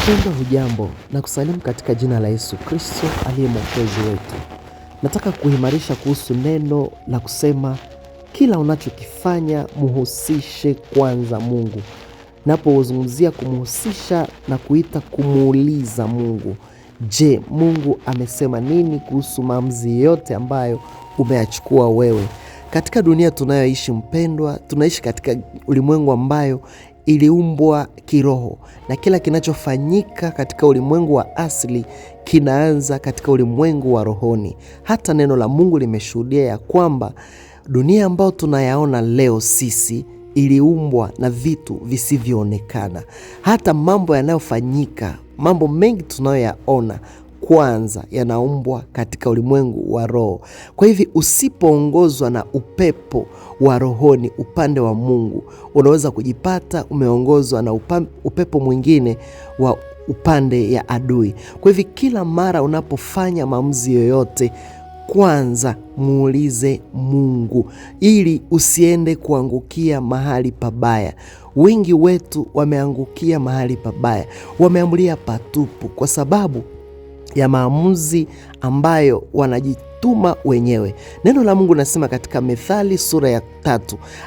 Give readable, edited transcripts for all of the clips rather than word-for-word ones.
Mpendwa, hujambo na kusalimu katika jina la Yesu Kristo aliye mwokozi wetu. Nataka kuimarisha kuhusu neno la kusema kila unachokifanya muhusishe kwanza Mungu. Napozungumzia kumuhusisha na kuita kumuuliza Mungu. Je, Mungu amesema nini kuhusu maamuzi yote ambayo umeyachukua wewe? Katika dunia tunayoishi mpendwa, tunaishi katika ulimwengu ambayo iliumbwa kiroho, na kila kinachofanyika katika ulimwengu wa asili kinaanza katika ulimwengu wa rohoni. Hata neno la Mungu limeshuhudia ya kwamba dunia ambayo tunayaona leo sisi iliumbwa na vitu visivyoonekana. Hata mambo yanayofanyika, mambo mengi tunayoyaona kwanza yanaumbwa katika ulimwengu wa roho. Kwa hivi usipoongozwa na upepo wa rohoni, upande wa Mungu, unaweza kujipata umeongozwa na upepo mwingine wa upande ya adui. Kwa hivi kila mara unapofanya maamuzi yoyote, kwanza muulize Mungu ili usiende kuangukia mahali pabaya. Wengi wetu wameangukia mahali pabaya, wameamulia patupu kwa sababu ya maamuzi ambayo wanajituma wenyewe. Neno la Mungu nasema katika Methali sura ya 3,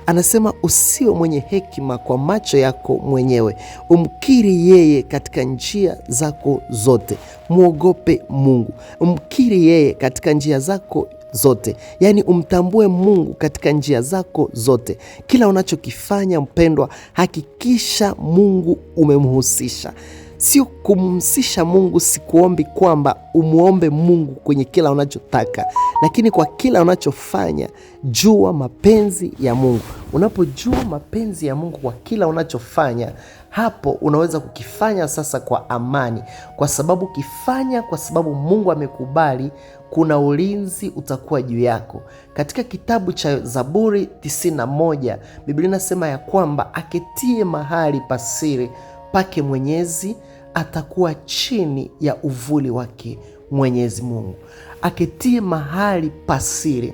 anasema usiwe mwenye hekima kwa macho yako mwenyewe, umkiri yeye katika njia zako zote. Muogope Mungu, umkiri yeye katika njia zako zote, yaani umtambue Mungu katika njia zako zote. Kila unachokifanya mpendwa, hakikisha Mungu umemhusisha. Sio kumhusisha Mungu, sikuombi kwamba umuombe Mungu kwenye kila unachotaka, lakini kwa kila unachofanya jua mapenzi ya Mungu. Unapojua mapenzi ya Mungu kwa kila unachofanya, hapo unaweza kukifanya sasa kwa amani, kwa sababu kifanya kwa sababu Mungu amekubali, kuna ulinzi utakuwa juu yako. Katika kitabu cha Zaburi 91 Biblia inasema ya kwamba aketie mahali pasiri pake Mwenyezi atakuwa chini ya uvuli wake Mwenyezi Mungu. Aketie mahali pasiri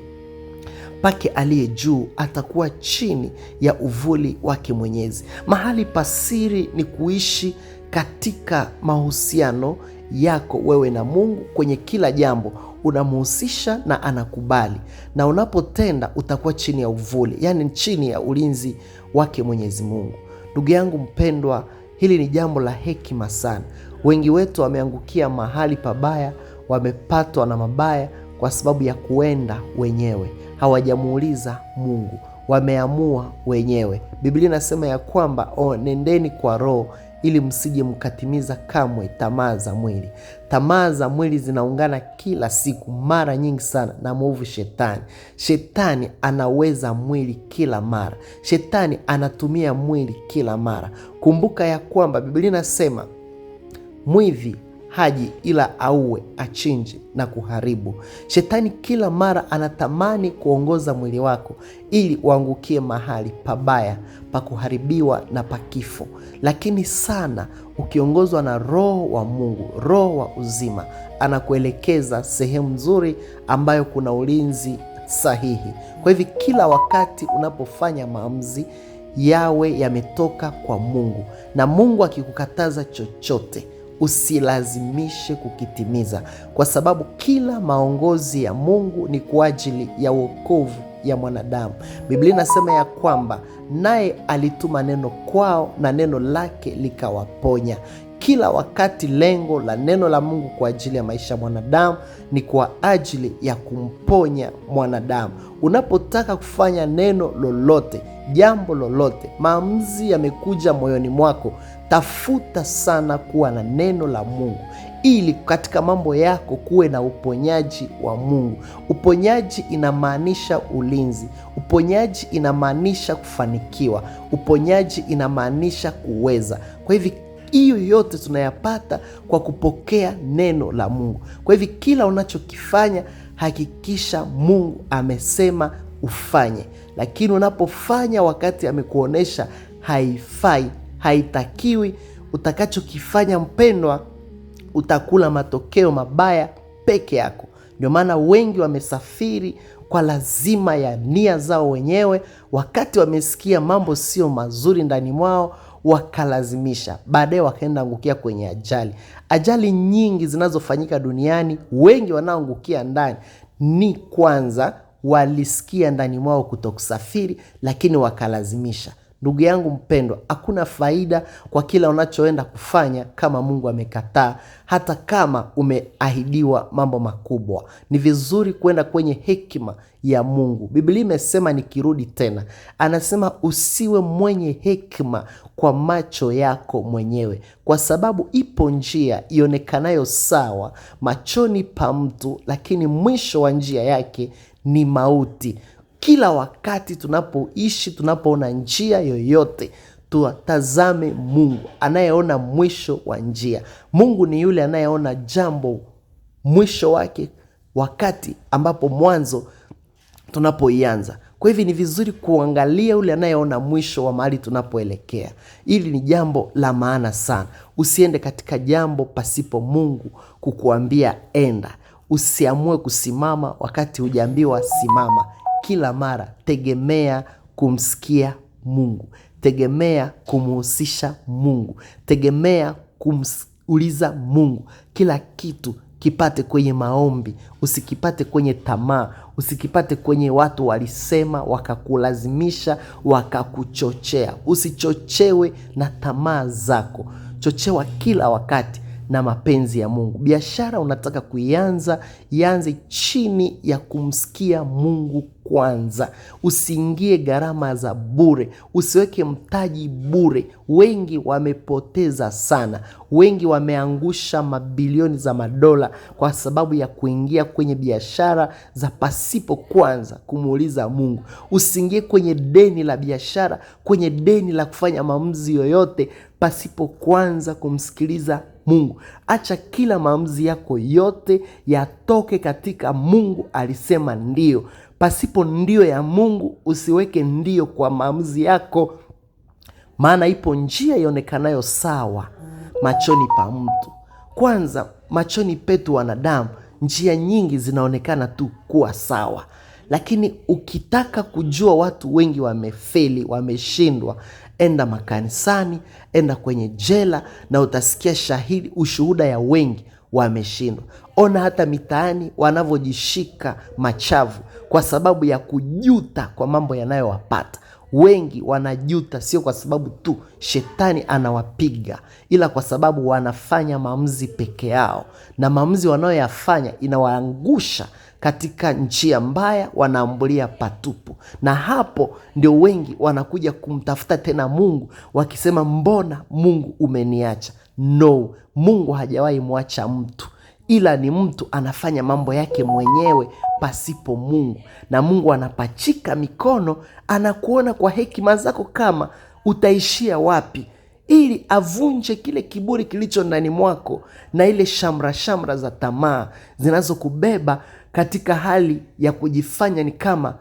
pake aliye juu atakuwa chini ya uvuli wake Mwenyezi. Mahali pasiri ni kuishi katika mahusiano yako wewe na Mungu. Kwenye kila jambo unamhusisha na anakubali, na unapotenda utakuwa chini ya uvuli, yani chini ya ulinzi wake Mwenyezi Mungu. Ndugu yangu mpendwa, hili ni jambo la hekima sana. Wengi wetu wameangukia mahali pabaya, wamepatwa na mabaya kwa sababu ya kuenda wenyewe, hawajamuuliza Mungu, wameamua wenyewe. Biblia inasema ya kwamba nendeni kwa roho ili msije mkatimiza kamwe tamaa za mwili. Tamaa za mwili zinaungana kila siku mara nyingi sana na mwovu Shetani. Shetani anaweza mwili kila mara. Shetani anatumia mwili kila mara. Kumbuka ya kwamba Biblia inasema mwivi haji ila auwe, achinje na kuharibu. Shetani kila mara anatamani kuongoza mwili wako ili uangukie mahali pabaya pa kuharibiwa na pakifo. Lakini sana ukiongozwa na Roho wa Mungu, Roho wa uzima, anakuelekeza sehemu nzuri ambayo kuna ulinzi sahihi. Kwa hivyo kila wakati unapofanya maamuzi, yawe yametoka kwa Mungu, na Mungu akikukataza chochote usilazimishe kukitimiza, kwa sababu kila maongozi ya Mungu ni kwa ajili ya wokovu ya mwanadamu. Biblia inasema ya kwamba naye alituma neno kwao na neno lake likawaponya. Kila wakati lengo la neno la Mungu kwa ajili ya maisha ya mwanadamu ni kwa ajili ya kumponya mwanadamu. Unapotaka kufanya neno lolote, jambo lolote, maamuzi yamekuja moyoni mwako, tafuta sana kuwa na neno la Mungu ili katika mambo yako kuwe na uponyaji wa Mungu. Uponyaji inamaanisha ulinzi. Uponyaji inamaanisha kufanikiwa. Uponyaji inamaanisha kuweza. Kwa hivyo hiyo yote tunayapata kwa kupokea neno la Mungu. Kwa hivyo kila unachokifanya hakikisha Mungu amesema ufanye. Lakini unapofanya wakati amekuonesha haifai, haitakiwi, utakachokifanya mpendwa, utakula matokeo mabaya peke yako. Ndio maana wengi wamesafiri kwa lazima ya nia zao wenyewe. Wakati wamesikia mambo sio mazuri ndani mwao, wakalazimisha, baadaye wakaenda angukia kwenye ajali. Ajali nyingi zinazofanyika duniani, wengi wanaoangukia ndani ni kwanza walisikia ndani mwao kutokusafiri, lakini wakalazimisha. Ndugu yangu mpendwa, hakuna faida kwa kila unachoenda kufanya kama Mungu amekataa, hata kama umeahidiwa mambo makubwa. Ni vizuri kwenda kwenye hekima ya Mungu. Biblia imesema, nikirudi tena, anasema usiwe mwenye hekima kwa macho yako mwenyewe, kwa sababu ipo njia ionekanayo sawa machoni pa mtu, lakini mwisho wa njia yake ni mauti. Kila wakati tunapoishi, tunapoona njia yoyote, tutazame Mungu anayeona mwisho wa njia. Mungu ni yule anayeona jambo mwisho wake wakati ambapo mwanzo tunapoianza. Kwa hivyo ni vizuri kuangalia yule anayeona mwisho wa mahali tunapoelekea. Hili ni jambo la maana sana. Usiende katika jambo pasipo Mungu kukuambia enda. Usiamue kusimama wakati hujaambiwa simama. Kila mara tegemea kumsikia Mungu, tegemea kumhusisha Mungu, tegemea kumuuliza Mungu. Kila kitu kipate kwenye maombi, usikipate kwenye tamaa, usikipate kwenye watu walisema wakakulazimisha, wakakuchochea. Usichochewe na tamaa zako, chochewa kila wakati na mapenzi ya Mungu. Biashara unataka kuianza, ianze chini ya kumsikia Mungu kwanza. Usiingie gharama za bure, usiweke mtaji bure. Wengi wamepoteza sana, wengi wameangusha mabilioni za madola kwa sababu ya kuingia kwenye biashara za pasipo kwanza kumuuliza Mungu. Usiingie kwenye deni la biashara, kwenye deni la kufanya maamuzi yoyote pasipo kwanza kumsikiliza Mungu. Acha kila maamuzi yako yote yatoke katika Mungu alisema ndio. Pasipo ndio ya Mungu, usiweke ndio kwa maamuzi yako, maana ipo njia ionekanayo sawa machoni pa mtu. Kwanza, machoni petu wanadamu, njia nyingi zinaonekana tu kuwa sawa. Lakini ukitaka kujua watu wengi wamefeli, wameshindwa, enda makanisani, enda kwenye jela na utasikia ushuhuda ya wengi wameshindwa. Ona hata mitaani wanavyojishika machavu kwa sababu ya kujuta kwa mambo yanayowapata. Wengi wanajuta sio kwa sababu tu shetani anawapiga, ila kwa sababu wanafanya maamuzi peke yao, na maamuzi wanayoyafanya inawaangusha katika njia mbaya, wanaambulia patupu. Na hapo ndio wengi wanakuja kumtafuta tena Mungu wakisema, mbona Mungu umeniacha? No, Mungu hajawahi mwacha mtu, ila ni mtu anafanya mambo yake mwenyewe pasipo Mungu, na Mungu anapachika mikono, anakuona kwa hekima zako kama utaishia wapi, ili avunje kile kiburi kilicho ndani mwako na ile shamra za tamaa zinazokubeba katika hali ya kujifanya ni kama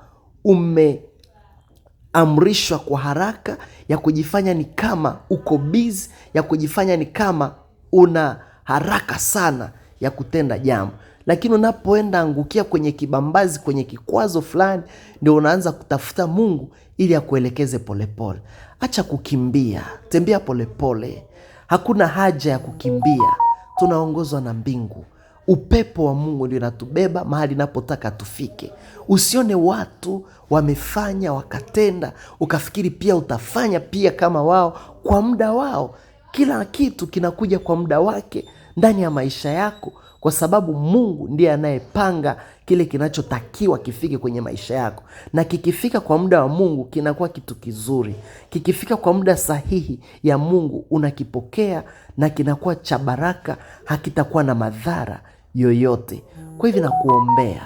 umeamrishwa kwa haraka, ya kujifanya ni kama uko busy, ya kujifanya ni kama una haraka sana ya kutenda jambo. Lakini unapoenda angukia kwenye kibambazi, kwenye kikwazo fulani, ndio unaanza kutafuta Mungu ili akuelekeze polepole. Acha kukimbia, tembea polepole. Hakuna haja ya kukimbia, tunaongozwa na mbingu. Upepo wa Mungu ndio unatubeba mahali napotaka tufike. Usione watu wamefanya wakatenda ukafikiri pia utafanya pia kama wao kwa muda wao. Kila kitu kinakuja kwa muda wake ndani ya maisha yako, kwa sababu Mungu ndiye anayepanga kile kinachotakiwa kifike kwenye maisha yako. Na kikifika kwa muda wa Mungu kinakuwa kitu kizuri. Kikifika kwa muda sahihi ya Mungu unakipokea na kinakuwa cha baraka, hakitakuwa na madhara yoyote. Kwa hivyo nakuombea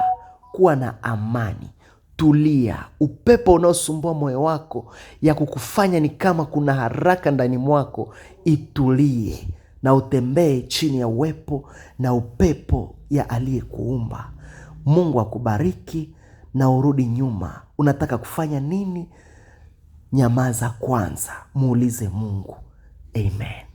kuwa na amani, tulia. Upepo unaosumbua moyo wako ya kukufanya ni kama kuna haraka ndani mwako, itulie na utembee chini ya uwepo na upepo ya aliyekuumba. Mungu akubariki na urudi nyuma. Unataka kufanya nini? Nyamaza kwanza, muulize Mungu. Amen.